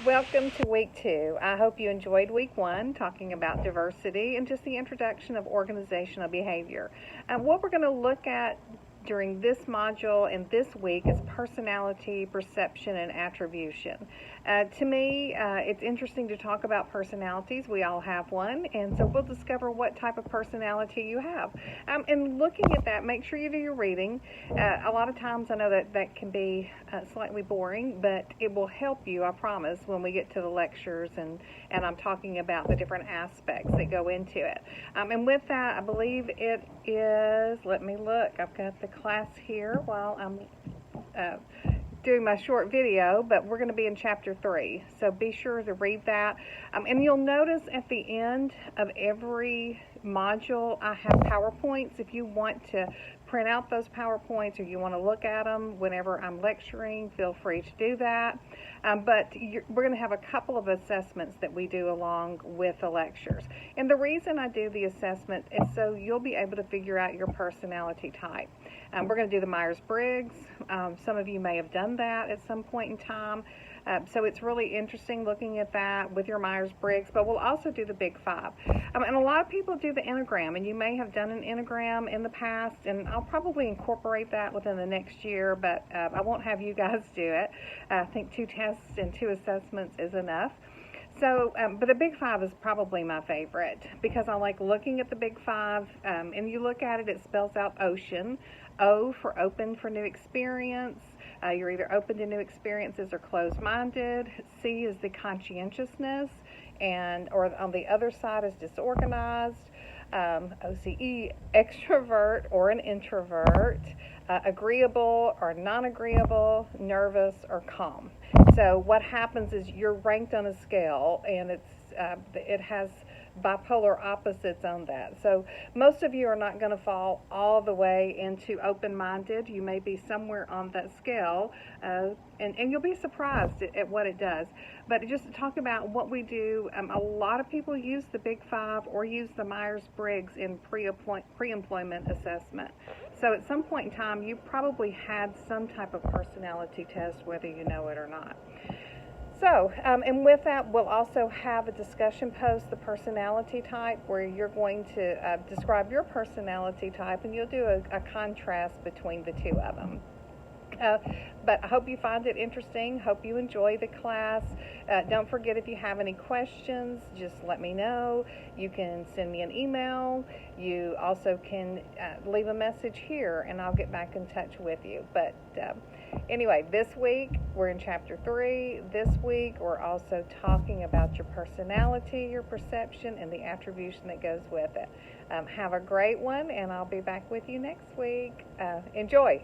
Welcome to week 2. I hope you enjoyed week 1, talking about diversity and just the introduction of organizational behavior. What we're going to look at during this module and this week is personality, perception, and attribution. To me, it's interesting to talk about personalities. We all have one, and so we'll discover what type of personality you have. And looking at that, make sure you do your reading. A lot of times I know that can be slightly boring, but it will help you, I promise, when we get to the lectures and I'm talking about the different aspects that go into it. And with that, I believe it is, let me look, I've got the class here while I'm doing my short video, but we're going to be in chapter 3, so be sure to read that. And you'll notice at the end of every module I have PowerPoints. If you want to print out those PowerPoints or you want to look at them whenever I'm lecturing, feel free to do that. But we're going to have a couple of assessments that we do along with the lectures. And the reason I do the assessment is so you'll be able to figure out your personality type. We're going to do the Myers-Briggs. Some of you may have done that at some point in time. So it's really interesting looking at that with your Myers-Briggs, but we'll also do the Big Five. And a lot of people do the Enneagram, and you may have done an Enneagram in the past, and I'll probably incorporate that within the next year, but I won't have you guys do it. I think 2 tests and 2 assessments is enough. So, but the Big Five is probably my favorite because I like looking at the Big Five, and you look at it, it spells out ocean. O for open for new experience. You're either open to new experiences or closed-minded. C is the conscientiousness, or on the other side is disorganized. OCE, extrovert or an introvert. Agreeable or non-agreeable, nervous or calm. So what happens is you're ranked on a scale, and it has bipolar opposites on that. So most of you are not going to fall all the way into open-minded. You may be somewhere on that scale, and you'll be surprised at what it does. But just to talk about what we do, a lot of people use the Big Five or use the Myers-Briggs in pre-employment assessment. So at some point in time, you probably had some type of personality test, whether you know it or not. So, and with that, we'll also have a discussion post, the personality type, where you're going to describe your personality type, and you'll do a contrast between the two of them. But I hope you find it interesting. Hope you enjoy the class. Don't forget, if you have any questions, just let me know. You can send me an email. You also can leave a message here, and I'll get back in touch with you. But anyway, this week we're in chapter 3. This week we're also talking about your personality, your perception, and the attribution that goes with it. Have a great one, and I'll be back with you next week. Enjoy.